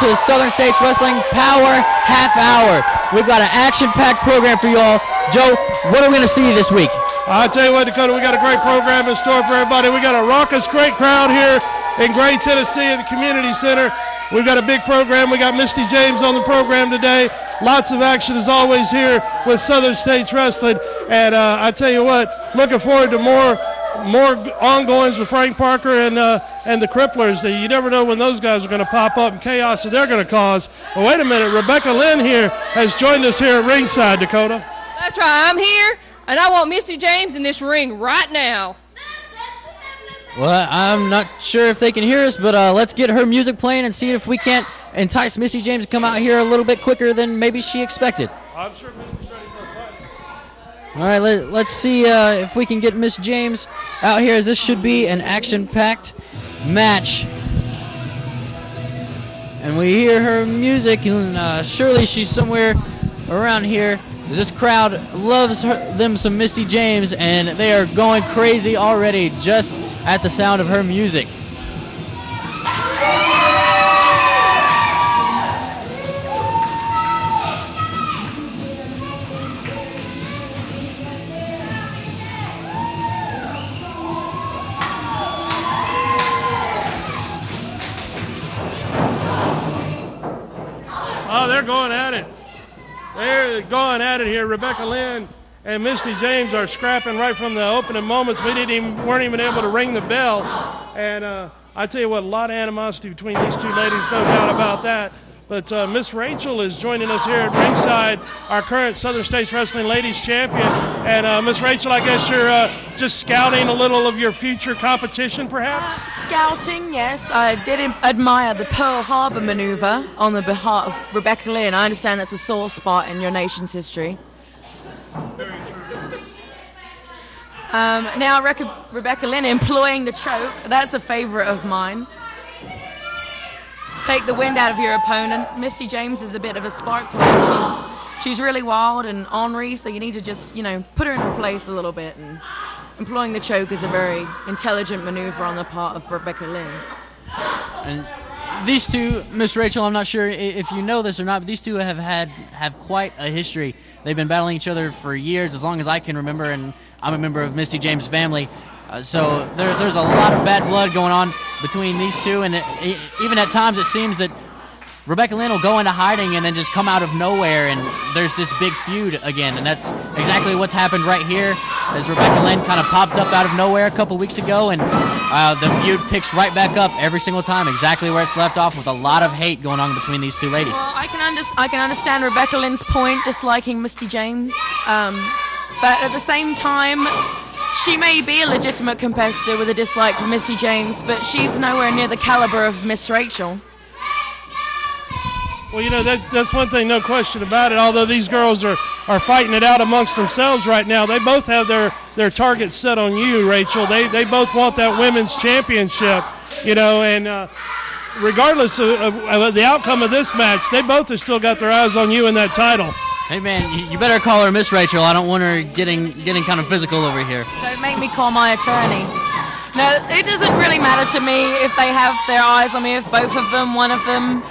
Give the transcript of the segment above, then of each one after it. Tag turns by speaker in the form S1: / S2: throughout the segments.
S1: To Southern States Wrestling Power Half Hour. We've got an action-packed program for y'all. Joe, what are we going to see this week?
S2: I'll tell you what, Dakota, we got a great program in store for everybody. We got a raucous, great crowd here in Gray, Tennessee at the Community Center. We've got a big program. We got Misty James on the program today. Lots of action as always here with Southern States Wrestling. And I tell you what, looking forward to more ongoings with Frank Parker and the Cripplers. You never know when those guys are going to pop up and chaos that they're going to cause. But wait a minute, Rebecca Lynn here has joined us here at ringside, Dakota.
S3: That's right, I'm here, and I want Misty James in this ring right now.
S1: Well, I'm not sure if they can hear us, but let's get her music playing and see if we can't entice Misty James to come out here a little bit quicker than maybe she expected.
S2: I'm sure Misty's ready for a fight.
S1: All right, let's see if we can get Miss James out here, as this should be an action-packed match. And we hear her music, and surely she's somewhere around here. This crowd loves them some Misty James, and they are going crazy already just at the sound of her music.
S2: Oh, they're going at it. They're going at it here. Rebecca Lynn and Misty James are scrapping right from the opening moments. We weren't even able to ring the bell. And I tell you what, a lot of animosity between these two ladies, no doubt about that. But Miss Rachel is joining us here at ringside, our current Southern States Wrestling Ladies Champion. And Miss Rachel, I guess you're just scouting a little of your future competition, perhaps?
S4: Scouting, yes. I did admire the Pearl Harbor maneuver on the behalf of Rebecca Lynn. I understand that's a sore spot in your nation's history.
S2: Very true.
S4: Now, Rebecca Lynn employing the choke, that's a favorite of mine. Take the wind out of your opponent. Misty James is a bit of a spark plug. She's really wild and ornery, so you need to just, put her in her place a little bit. And employing the choke is a very intelligent maneuver on the part of Rebecca Lynn.
S1: And these two, Miss Rachel, I'm not sure if you know this or not, but these two have quite a history. They've been battling each other for years, as long as I can remember, and I'm a member of Misty James' family. So there's a lot of bad blood going on between these two, and even at times it seems that Rebecca Lynn will go into hiding and then just come out of nowhere, and there's this big feud again, and that's exactly what's happened right here, as Rebecca Lynn kind of popped up out of nowhere a couple weeks ago, and the feud picks right back up every single time, exactly where it's left off, with a lot of hate going on between these two ladies.
S4: Well, I can understand Rebecca Lynn's point, disliking Misty James, but at the same time, she may be a legitimate competitor with a dislike for Misty James, but she's nowhere near the caliber of Miss Rachel.
S2: Well, that's one thing, no question about it. Although these girls are fighting it out amongst themselves right now, they both have their targets set on you, Rachel. They both want that women's championship, and regardless of the outcome of this match, they both have still got their eyes on you in that title.
S1: Hey, man, you better call her Miss Rachel. I don't want her getting kind of physical over here.
S4: Don't make me call my attorney. No, it doesn't really matter to me if they have their eyes on me, if both of them, one of them.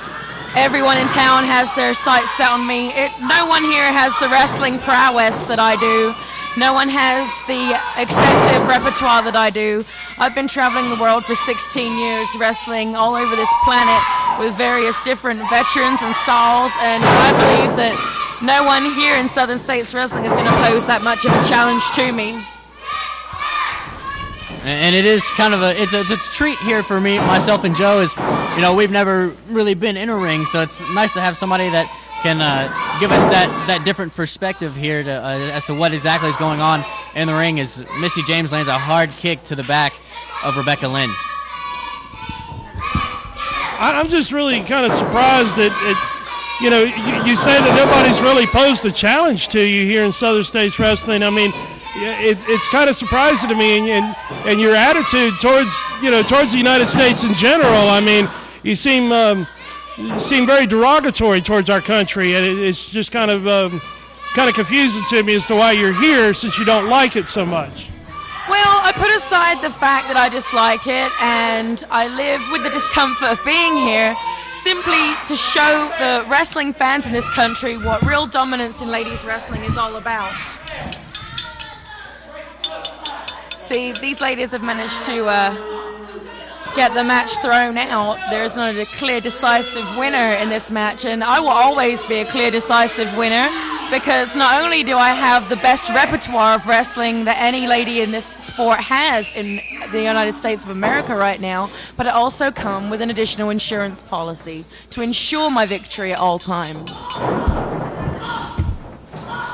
S4: Everyone in town has their sights set on me. No one here has the wrestling prowess that I do. No one has the excessive repertoire that I do. I've been traveling the world for 16 years, wrestling all over this planet with various different veterans and styles, and I believe that no one here in Southern States Wrestling is going to pose that much of a challenge to me.
S1: And it is kind of it's a treat here for me, myself and Joe, is, we've never really been in a ring, so it's nice to have somebody that can give us that different perspective here as to what exactly is going on in the ring, as Misty James lands a hard kick to the back of Rebecca Lynn.
S2: I'm just really kind of surprised that you say that nobody's really posed a challenge to you here in Southern States Wrestling. I mean, it's kind of surprising to me, and your attitude towards the United States in general. I mean, you seem very derogatory towards our country, and it's just kind of confusing to me as to why you're here, since you don't like it so much.
S4: Well, I put aside the fact that I dislike it, and I live with the discomfort of being here, simply to show the wrestling fans in this country what real dominance in ladies wrestling is all about. See, these ladies have managed to get the match thrown out. There's not a clear, decisive winner in this match, and I will always be a clear, decisive winner, because not only do I have the best repertoire of wrestling that any lady in this sport has in the United States of America right now, but I also come with an additional insurance policy to ensure my victory at all times.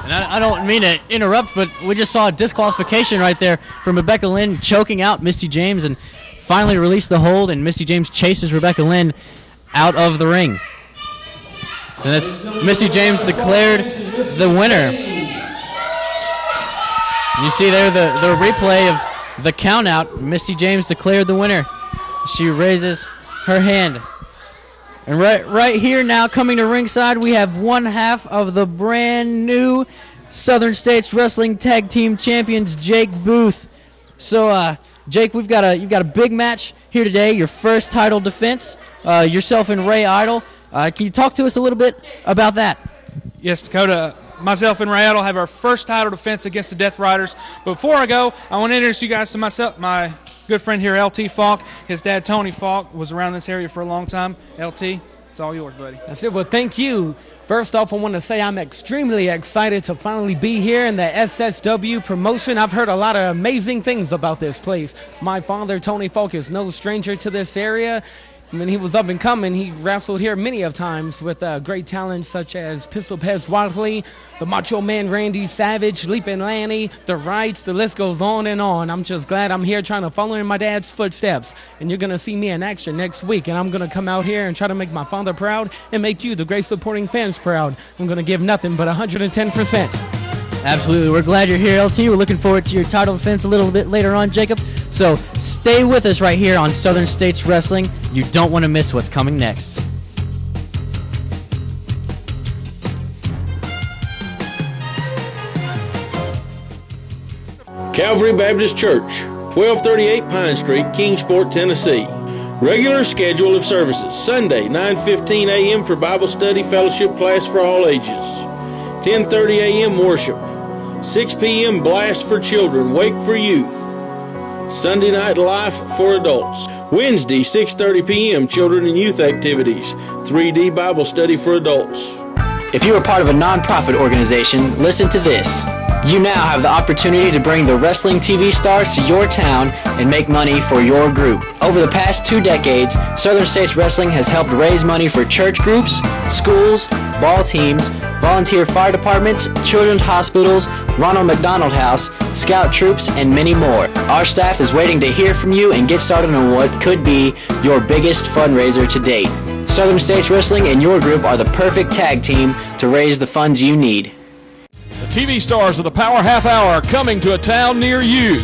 S1: And I don't mean to interrupt, but we just saw a disqualification right there from Rebecca Lynn choking out Misty James and finally released the hold, and Misty James chases Rebecca Lynn out of the ring. So that's Misty James declared the winner. You see there the replay of the countout. Misty James declared the winner. She raises her hand. And right here now, coming to ringside, we have one half of the brand new Southern States Wrestling Tag Team Champions, Jake Booth. So, Jake, you've got a big match here today. Your first title defense. Yourself and Ray Idol. Can you talk to us a little bit about that?
S5: Yes, Dakota. Myself and Ray Idol have our first title defense against the Death Riders. But before I go, I want to introduce you guys to my good friend here, LT Falk. His dad, Tony Falk, was around this area for a long time. LT, it's all yours, buddy.
S6: That's it. Well, thank you. First off, I want to say I'm extremely excited to finally be here in the SSW promotion. I've heard a lot of amazing things about this place. My father, Tony Falk, is no stranger to this area. When he was up and coming, he wrestled here many of times with great talents such as Pistol Pez Watley, the Macho Man Randy Savage, Leapin' Lanny, the Wrights, the list goes on and on. I'm just glad I'm here trying to follow in my dad's footsteps. And you're going to see me in action next week, and I'm going to come out here and try to make my father proud and make you, the great supporting fans, proud. I'm going to give nothing but 110%.
S1: Absolutely. We're glad you're here, LT. We're looking forward to your title defense a little bit later on, Jacob. So stay with us right here on Southern States Wrestling. You don't want to miss what's coming next.
S7: Calvary Baptist Church, 1238 Pine Street, Kingsport, Tennessee. Regular schedule of services: Sunday, 9:15 a.m. for Bible study fellowship class for all ages. 10:30 a.m. worship. 6 p.m. blast for children, wake for youth. Sunday night life for adults. Wednesday, 6:30 p.m. children and youth activities. 3D Bible study for adults.
S8: If you are part of a non-profit organization, listen to this. You now have the opportunity to bring the wrestling TV stars to your town and make money for your group. Over the past 2 decades, Southern States Wrestling has helped raise money for church groups, schools, ball teams, volunteer fire departments, children's hospitals, Ronald McDonald House, scout troops, and many more. Our staff is waiting to hear from you and get started on what could be your biggest fundraiser to date. Southern States Wrestling and your group are the perfect tag team to raise the funds you need.
S9: The TV stars of the Power Half Hour are coming to a town near you.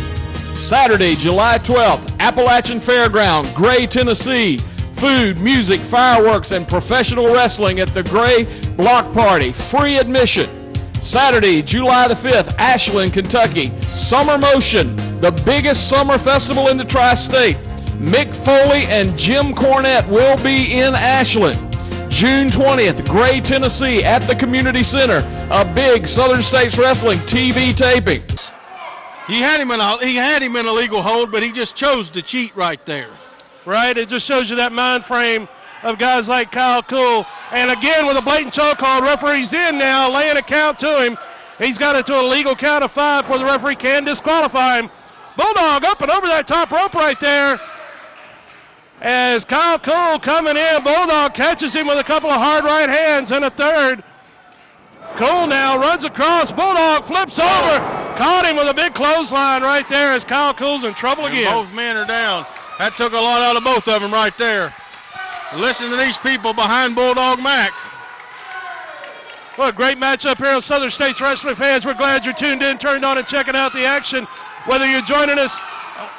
S9: Saturday, July 12th, Appalachian Fairground, Gray, Tennessee. Food, music, fireworks, and professional wrestling at the Gray Block Party. Free admission. Saturday, July the 5th, Ashland, Kentucky. Summer Motion, the biggest summer festival in the tri-state. Mick Foley and Jim Cornette will be in Ashland. June 20th, Gray, Tennessee, at the Community Center, a big Southern States Wrestling TV taping.
S10: He had him in a legal hold, but he just chose to cheat right there.
S2: Right? It just shows you that mind frame of guys like Kyle Cool. And again, with a blatant chokehold, referee's in now, laying a count to him. He's got it to a legal count of 5 before the referee can disqualify him. Bulldog up and over that top rope right there. As Kyle Cole coming in, Bulldog catches him with a couple of hard right hands and a third. Cole now runs across, Bulldog flips over, caught him with a big clothesline right there as Kyle Cole's in trouble again.
S10: Both men are down. That took a lot out of both of them right there. Listen to these people behind Bulldog Mac.
S2: Well, a great matchup here on Southern States Wrestling fans. We're glad you're tuned in, turned on, and checking out the action. Whether you're joining us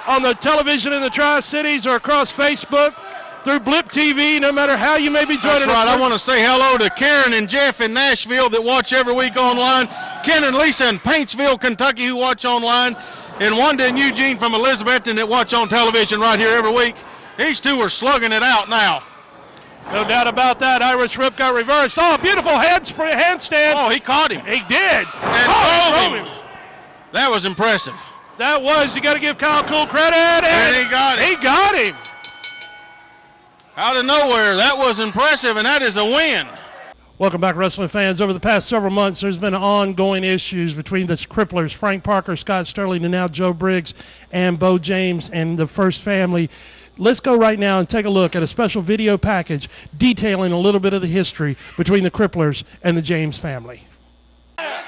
S2: on the television in the Tri-Cities or across Facebook, through Blip TV, no matter how you may be joining us.
S10: That's right. I want to say hello to Karen and Jeff in Nashville that watch every week online. Ken and Lisa in Paintsville, Kentucky, who watch online. And Wanda and Eugene from Elizabethton that watch on television right here every week. These two are slugging it out now.
S2: No doubt about that. Irish whip got reversed. Oh, beautiful handstand.
S10: Oh, he caught him.
S2: He did.
S10: And drove him. That was impressive.
S2: That was. You got to give Kyle Cool credit.
S10: And he got him.
S2: He got him.
S10: Out of nowhere. That was impressive, and that is a win.
S2: Welcome back, wrestling fans. Over the past several months, there's been ongoing issues between the Cripplers, Frank Parker, Scott Sterling, and now Joe Briggs and Bo James and the First Family. Let's go right now and take a look at a special video package detailing a little bit of the history between the Cripplers and the James family.
S10: I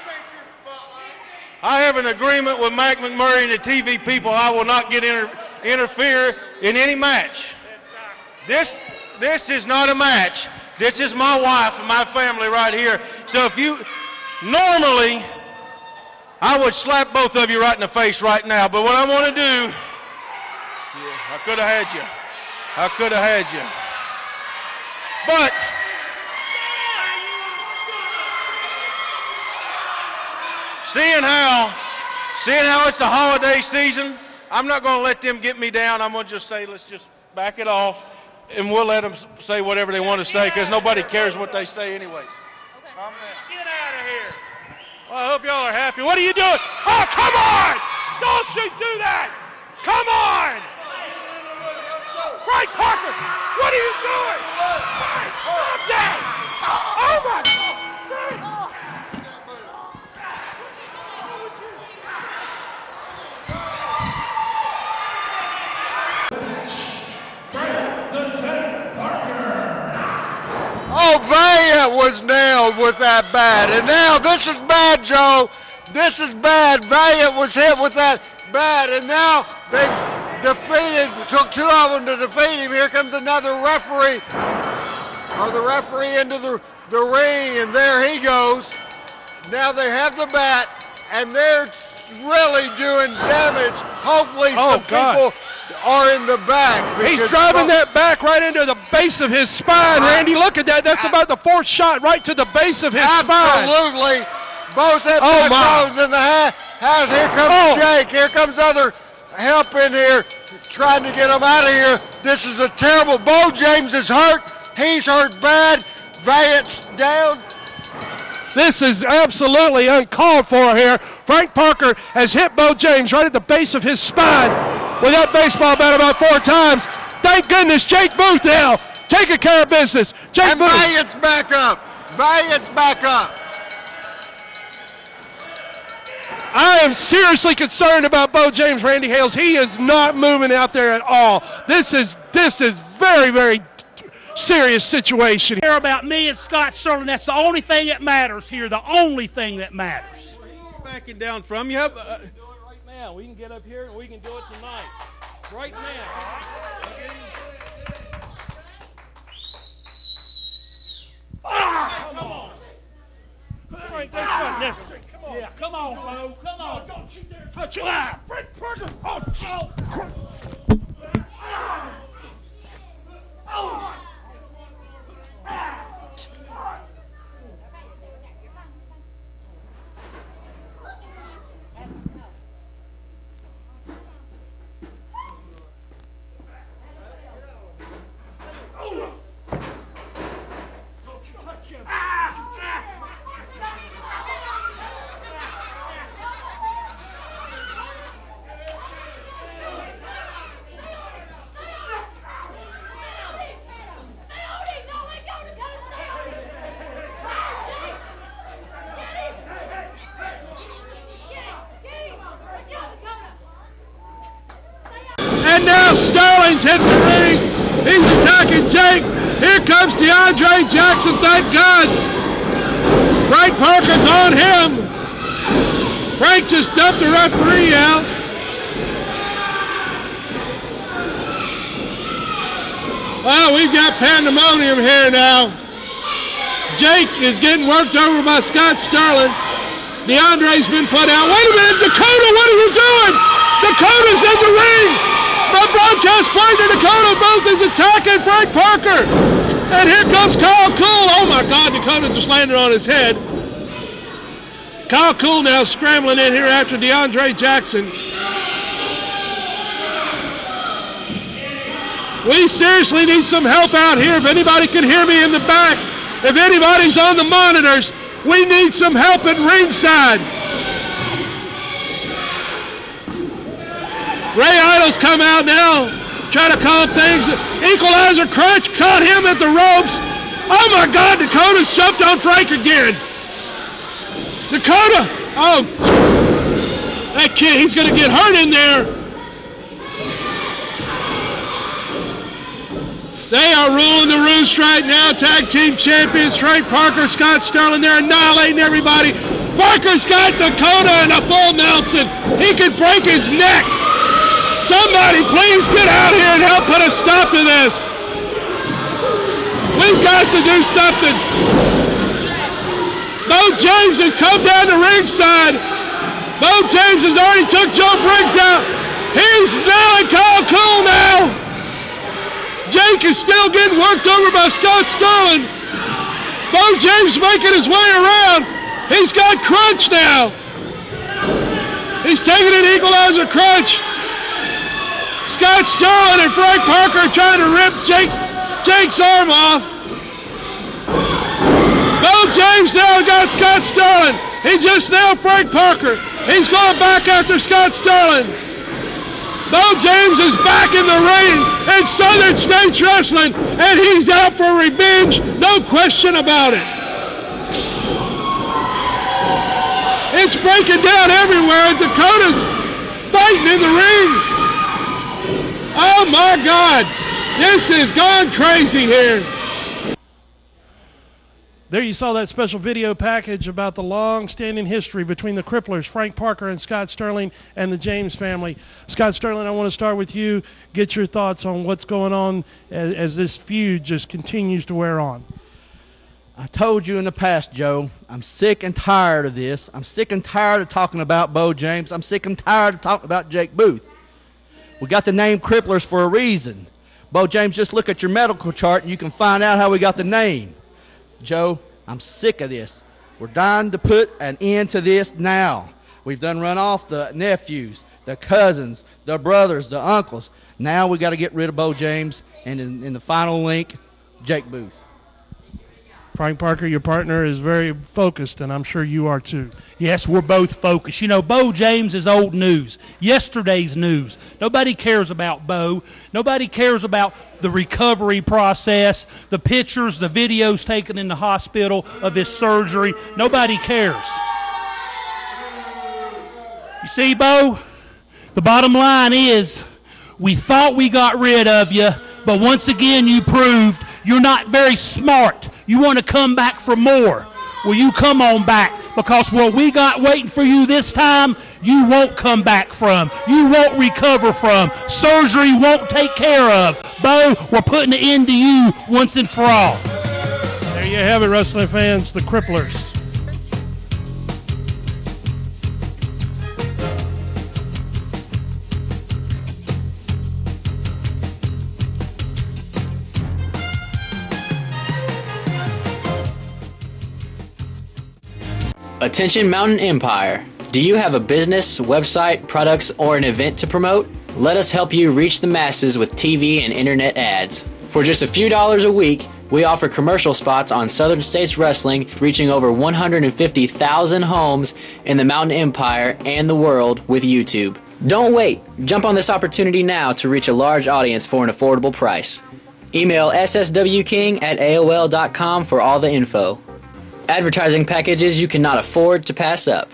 S10: have an agreement with Mac McMurray and the TV people. I will not get interfere in any match. This is not a match. This is my wife and my family right here. So if you, normally, I would slap both of you right in the face right now. But what I want to do, I could have had you. I could have had you. But seeing how it's the holiday season, I'm not going to let them get me down. I'm going to just say, let's just back it off, and we'll let them say whatever they want to say because nobody cares what they say anyways.
S2: Get out of here. Well, I hope y'all are happy. What are you doing? Oh, come on! Don't you do that! Come on! Frank Parker, what are you doing? Stop that! Oh, my God!
S11: Oh, Valiant was nailed with that bat. And now this is bad, Joe. This is bad. Valiant was hit with that bat. And now they took two of them to defeat him. Here comes another referee. Or the referee into the ring, and there he goes. Now they have the bat, and they're really doing damage. Hopefully some people are in the back.
S2: He's driving that back right into the base of his spine, Randy. Look at that. That's about the fourth shot right to the base of his spine.
S11: Absolutely. Both have backbones in the house. Here comes Jake. Here comes other help in here trying to get him out of here. This is a terrible. Bo James is hurt. He's hurt bad. Valiant's down.
S2: This is absolutely uncalled for here. Frank Parker has hit Bo James right at the base of his spine with that baseball bat about 4 times. Thank goodness Jake Booth now taking care of business. Jake Booth.
S11: Valiant's back up. Valiant's back up.
S2: I am seriously concerned about Bo James, Randy Hales. He is not moving out there at all. This is very, very serious situation.
S12: Care about me and Scott Sterling. That's the only thing that matters here. The only thing that matters.
S10: Backing down from you.
S2: We can do it right now. We can get up here and we can do it tonight. Right now. Come on. Frank, that's not necessary. Come on. Yeah, come on, Bo. Come on. Don't you dare touch it. Frank Parker. Oh, Joe. Oh. And now Sterling's hit the ring. He's attacking Jake. Here comes DeAndre Jackson, thank God. Frank Parker's on him. Frank just dumped the referee out. Oh, we've got pandemonium here now. Jake is getting worked over by Scott Sterling. DeAndre's been put out. Wait a minute, Dakota, what are you doing? Dakota's in the ring. My broadcast partner, Dakota, both is attacking Frank Parker. And here comes Kyle Cool. Oh my God, Dakota just landed on his head. Kyle Cool now scrambling in here after DeAndre Jackson. We seriously need some help out here. If anybody can hear me in the back, if anybody's on the monitors, we need some help at ringside. Ray Idle's come out now, trying to calm things. Equalizer Crunch caught him at the ropes. Oh my God, Dakota's jumped on Frank again. Dakota, oh, that kid, he's gonna get hurt in there. They are ruling the roost right now. Tag team champions Frank Parker, Scott Sterling, they're annihilating everybody. Parker's got Dakota in a full Nelson. He could break his neck. Somebody please get out here and help put a stop to this. We've got to do something. Bo James has come down to ringside. Bo James has already took Joe Briggs out. He's nailing Kyle Cool now. Jake is still getting worked over by Scott Sterling. Bo James making his way around. He's got Crunch now. He's taking an equalizer Crunch. Scott Sterling and Frank Parker are trying to rip Jake's arm off. Bo James now got Scott Sterling. He just nailed Frank Parker. He's going back after Scott Sterling. Bo James is back in the ring in Southern States Wrestling, and he's out for revenge, no question about it. It's breaking down everywhere. Dakota's fighting in the ring. Oh my God, this has gone crazy here. There you saw that special video package about the long-standing history between the Cripplers, Frank Parker and Scott Sterling, and the James family. Scott Sterling, I want to start with you. Get your thoughts on what's going on as this feud just continues to wear on.
S13: I told you in the past, Joe, I'm sick and tired of this. I'm sick and tired of talking about Bo James. I'm sick and tired of talking about Jake Booth. We got the name Cripplers for a reason. Bo James, just look at your medical chart and you can find out how we got the name. Joe, I'm sick of this. We're dying to put an end to this now. We've done run off the nephews, the cousins, the brothers, the uncles. Now we got to get rid of Bo James and in the final link, Jake Booth.
S12: Frank Parker, your partner, is very focused, and I'm sure you are too. Yes, we're both focused. You know, Bo James is old news, yesterday's news. Nobody cares about Bo. Nobody cares about the recovery process, the pictures, the videos taken in the hospital of his surgery. Nobody cares. You see, Bo, the bottom line is we thought we got rid of you, but once again you proved you're not very smart. You want to come back for more. Well, you come on back, because what we got waiting for you this time, you won't come back from. You won't recover from. Surgery won't take care of. Bo, we're putting an end to you once and for all. There you have it, wrestling fans, the Cripplers.
S8: Attention Mountain Empire. Do you have a business, website, products, or an event to promote? Let us help you reach the masses with TV and internet ads. For just a few dollars a week, we offer commercial spots on Southern States Wrestling, reaching over 150,000 homes in the Mountain Empire and the world with YouTube. Don't wait. Jump on this opportunity now to reach a large audience for an affordable price. Email sswking@aol.com for all the info. Advertising packages you cannot afford to pass up.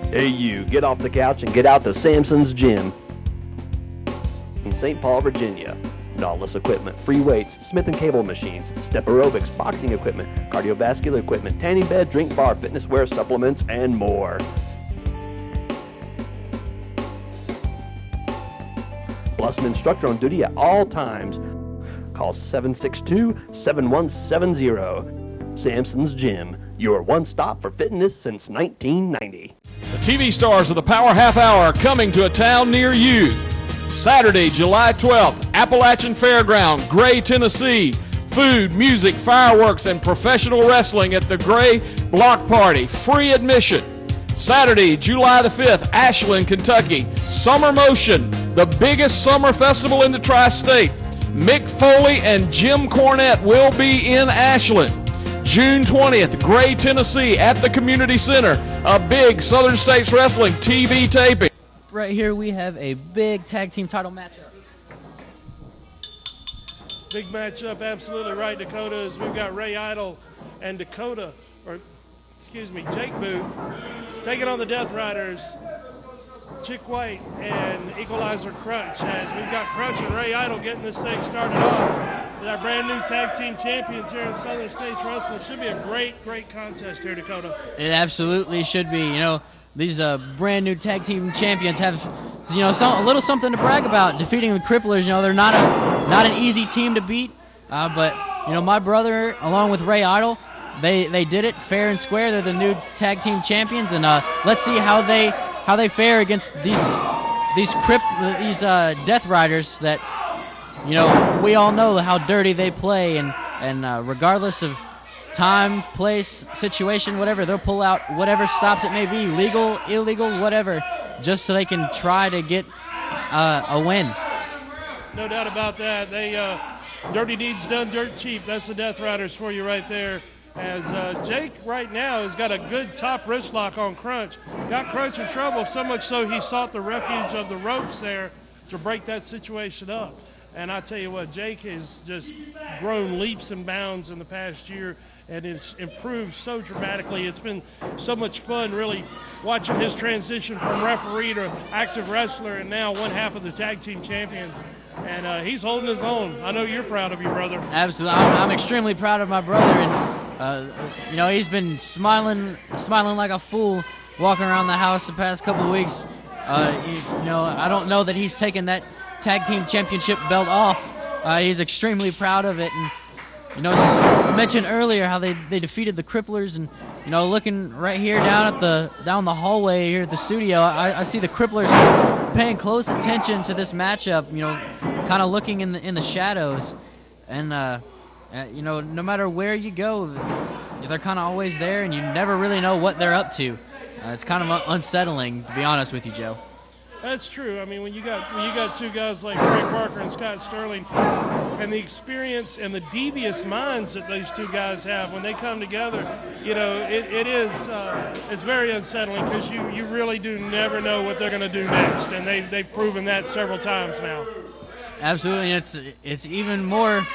S14: Hey you, get off the couch and get out to Samson's Gym in St. Paul, Virginia. Nautilus equipment, free weights, Smith & Cable machines, step aerobics, boxing equipment, cardiovascular equipment, tanning bed, drink bar, fitness wear, supplements, and more. Plus an instructor on duty at all times. Call 762-7170. Samson's Gym, your one stop for fitness since 1990.
S9: The TV stars of the Power Half Hour are coming to a town near you. Saturday, July 12th, Appalachian Fairground, Gray, Tennessee. Food, music, fireworks, and professional wrestling at the Gray Block Party. Free admission. Saturday, July the 5th, Ashland, Kentucky. Summer Motion, the biggest summer festival in the tri-state. Mick Foley and Jim Cornette will be in Ashland. June 20th, Gray, Tennessee at the Community Center. A big Southern States Wrestling TV taping.
S1: Right here we have a big tag team title matchup.
S2: Big matchup, absolutely right, Dakota, as we've got Ray Idol and Jake Booth taking on the Death Riders, Chick White and Equalizer Crunch, as we've got Crunch and Ray Idol getting this thing started off. With our brand new tag team champions here in Southern States Wrestling. It should be a great contest here, Dakota.
S1: It absolutely should be. You know, these brand new tag team champions have, you know, a little something to brag about. Defeating the Cripplers, you know, they're not an easy team to beat. But you know, my brother, along with Ray Idol, they did it fair and square. They're the new tag team champions, and let's see how they fare against these Death Riders that, you know, we all know how dirty they play, and regardless of time, place, situation, whatever, they'll pull out whatever stops it may be, legal, illegal, whatever, just so they can try to get a win.
S2: No doubt about that. They dirty deeds done dirt cheap. That's the Death Riders for you right there. As Jake right now has got a good top wrist lock on Crunch. Got Crunch in trouble, so much so he sought the refuge of the ropes there to break that situation up. And I tell you what, Jake has just grown leaps and bounds in the past year, and it's improved so dramatically. It's been so much fun really watching his transition from referee to active wrestler, and now one half of the tag team champions. And he's holding his own. I know you're proud of your brother.
S1: Absolutely. I'm extremely proud of my brother, and you know, he's been smiling like a fool walking around the house the past couple of weeks. You know, I don't know that he's taken that tag team championship belt off. He's extremely proud of it, and you know, I mentioned earlier how they defeated the Cripplers, and you know, looking right here down the hallway here at the studio, I see the Cripplers paying close attention to this matchup. You know, kind of looking in the shadows, and you know, no matter where you go, they're kind of always there, and you never really know what they're up to. It's kind of unsettling, to be honest with you, Joe.
S2: That's true. I mean, when you got two guys like Frank Parker and Scott Sterling, and the experience and the devious minds that those two guys have when they come together, you know, it's very unsettling, because you really do never know what they're going to do next, and they've proven that several times now.
S1: Absolutely, it's even more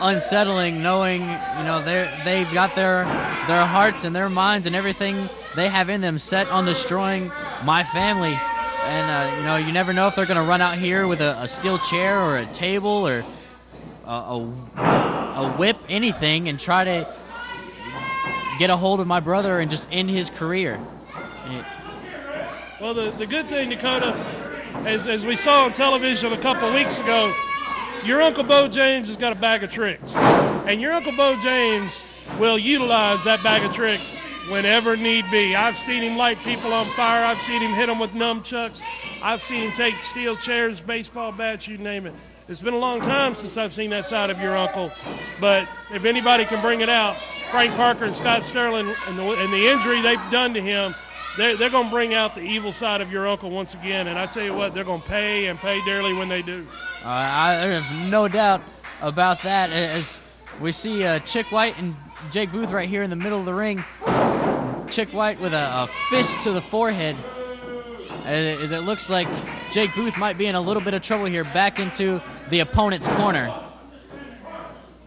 S1: unsettling knowing, you know, they've got their hearts and their minds and everything they have in them set on destroying my family. And, you know, you never know if they're going to run out here with a steel chair or a table or a whip, anything, and try to get a hold of my brother and just end his career.
S2: Well, the good thing, Dakota, as we saw on television a couple of weeks ago, your Uncle Bo James has got a bag of tricks. And your Uncle Bo James will utilize that bag of tricks whenever need be. I've seen him light people on fire. I've seen him hit them with nunchucks. I've seen him take steel chairs, baseball bats, you name it. It's been a long time since I've seen that side of your uncle. But if anybody can bring it out, Frank Parker and Scott Sterling and the injury they've done to him, they're going to bring out the evil side of your uncle once again. And I tell you what, they're going to pay and pay dearly when they do.
S1: I have no doubt about that. As we see Chick White and Jake Booth right here in the middle of the ring. Chick White with a fist to the forehead, as it looks like Jake Booth might be in a little bit of trouble here, backed into the opponent's corner.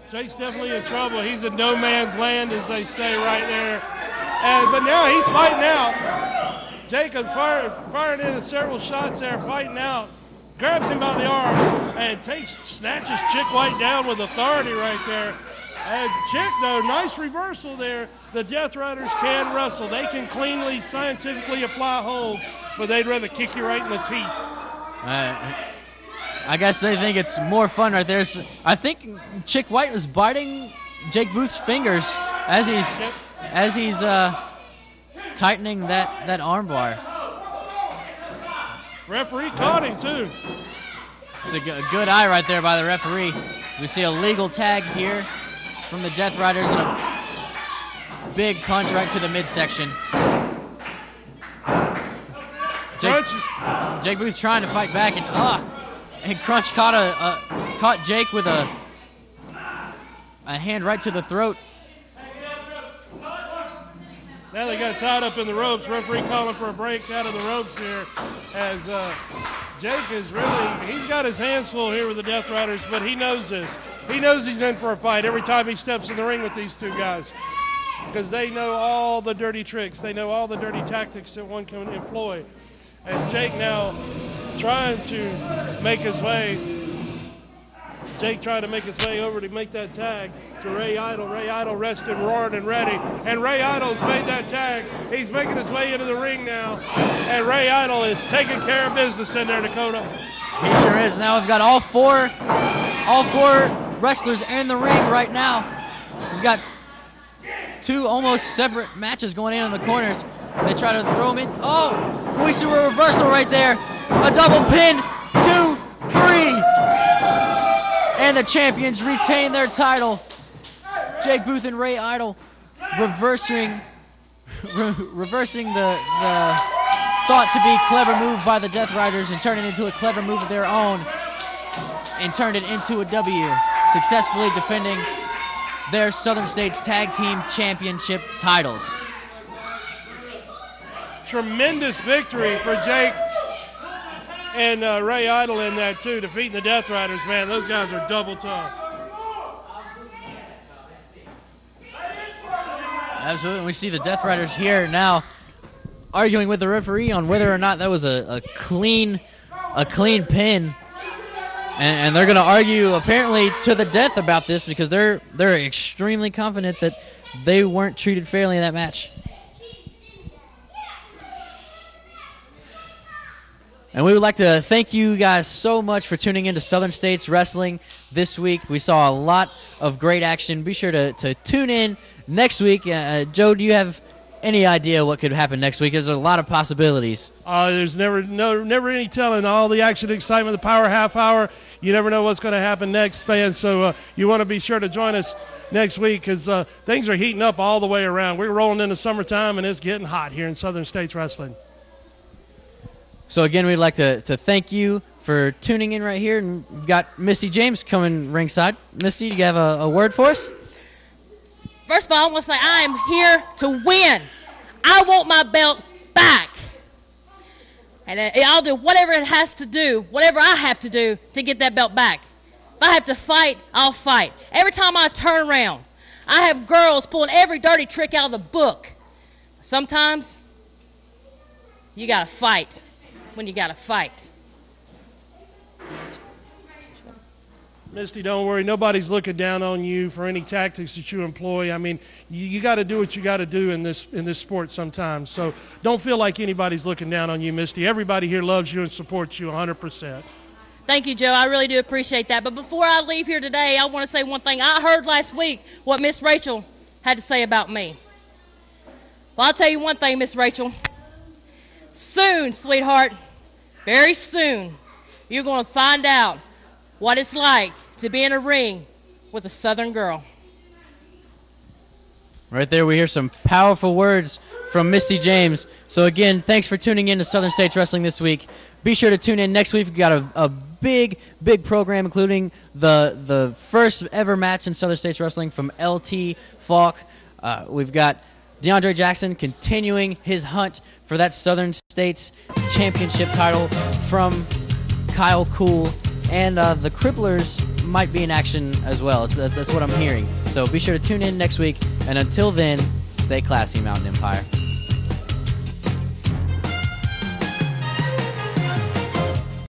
S2: Jake's definitely in trouble. He's in no man's land, as they say right there. But now he's fighting out. Jake fired in several shots there, fighting out. Grabs him by the arm and snatches Chick White down with authority right there. And Chick, though, nice reversal there. The Death Riders can wrestle. They can cleanly, scientifically apply holds, but they'd rather kick you right in the teeth.
S1: I guess they think it's more fun right there. I think Chick White was biting Jake Booth's fingers As he's tightening that arm bar.
S2: Referee caught him too.
S1: It's a good eye right there by the referee. We see a legal tag here from the Death Riders and a big punch right to the midsection. Jake Booth trying to fight back, and Crunch caught Jake with a hand right to the throat.
S2: Now they got tied up in the ropes. Referee calling for a break out of the ropes here, as Jake is he's got his hands full here with the Death Riders, but he knows this. He knows he's in for a fight every time he steps in the ring with these two guys, because they know all the dirty tricks. They know all the dirty tactics that one can employ. As Jake now trying to make his way, over to make that tag to Ray Idol. Ray Idol rested, roaring, and ready. And Ray Idol's made that tag. He's making his way into the ring now. And Ray Idol is taking care of business in there, Dakota.
S1: He sure is. Now we've got all four wrestlers in the ring right now. We've got two almost separate matches going in the corners. They try to throw him in. Oh, we see a reversal right there. A double pin. 2, 3. And the champions retain their title. Jake Booth and Ray Idol reversing the thought to be clever move by the Death Riders and turn it into a clever move of their own and turned it into a W, successfully defending their Southern States Tag Team Championship titles.
S2: Tremendous victory for Jake and Ray Idol in that too, defeating the Death Riders. Man, those guys are double tough.
S1: Absolutely. We see the Death Riders here now arguing with the referee on whether or not that was a clean pin. And they're going to argue apparently to the death about this, because they're extremely confident that they weren't treated fairly in that match. And we would like to thank you guys so much for tuning in to Southern States Wrestling this week. We saw a lot of great action. Be sure to tune in next week. Joe, do you have any idea what could happen next week? There's a lot of possibilities.
S2: There's never any telling. All the action, excitement, the Power Half Hour. You never know what's going to happen next, fans. So you want to be sure to join us next week, because things are heating up all the way around. We're rolling into summertime, and it's getting hot here in Southern States Wrestling.
S1: So again, we'd like to thank you for tuning in right here. And we've got Misty James coming ringside. Misty, do you have a word for us?
S3: First of all, I want to say I am here to win. I want my belt back. And I'll do whatever it has to do, whatever I have to do to get that belt back. If I have to fight, I'll fight. Every time I turn around, I have girls pulling every dirty trick out of the book. Sometimes you got to fight when you got to fight.
S2: Misty, don't worry. Nobody's looking down on you for any tactics that you employ. I mean, you got to do what you got to do in this sport sometimes. So don't feel like anybody's looking down on you, Misty. Everybody here loves you and supports you 100%.
S3: Thank you, Joe. I really do appreciate that. But before I leave here today, I want to say one thing. I heard last week what Miss Rachel had to say about me. Well, I'll tell you one thing, Miss Rachel. Soon, sweetheart, very soon, you're going to find out what it's like to be in a ring with a Southern girl.
S1: Right there, we hear some powerful words from Misty James. So again, thanks for tuning in to Southern States Wrestling this week. Be sure to tune in next week. We've got a big program, including the first ever match in Southern States Wrestling from LT Falk. We've got DeAndre Jackson continuing his hunt for that Southern States Championship title from Kyle Cool. And the Cripplers might be in action as well. That's what I'm hearing. So be sure to tune in next week. And until then, stay classy, Mountain Empire.